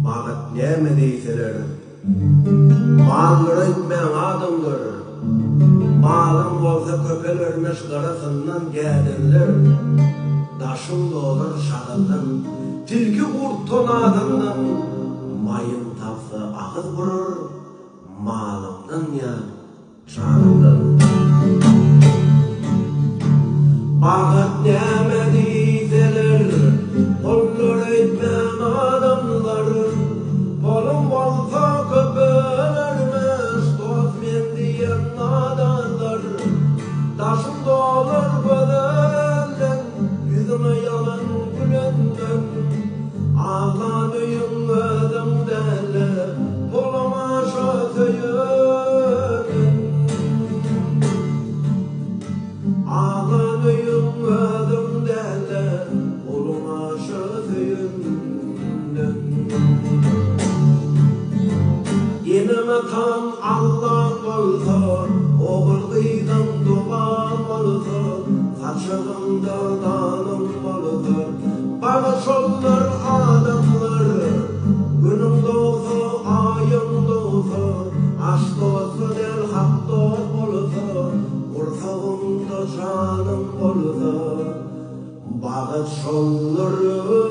Bağıt neme deyseler, malları etmeyen adamlar, malın olsa köpelermiş karasından gelenler, daşın dolar şadından, tilki kurt tonadından, mayın tapsa ağız vurur, malımdan ya canımdan. Bağıt neme deyseler, kolları etmeyen adamları, polum olsa köpelermiş, dost men diyen nadanlar, taşım dolar bedenden, yüzüme yalan gülenden, ağlanıyım ödümdele, poluma şöteyim, ağlanıyım ödümdele, poluma şöteyim. Yeneme tam Allah olsa, oğurluydan duam olsa, saçığımda danım olsa, bana şollar adamları, günüm doğsa, ayım doğsa, aşk olsa del hak dost olsa, kursağımda canım olsa, bağıt şolları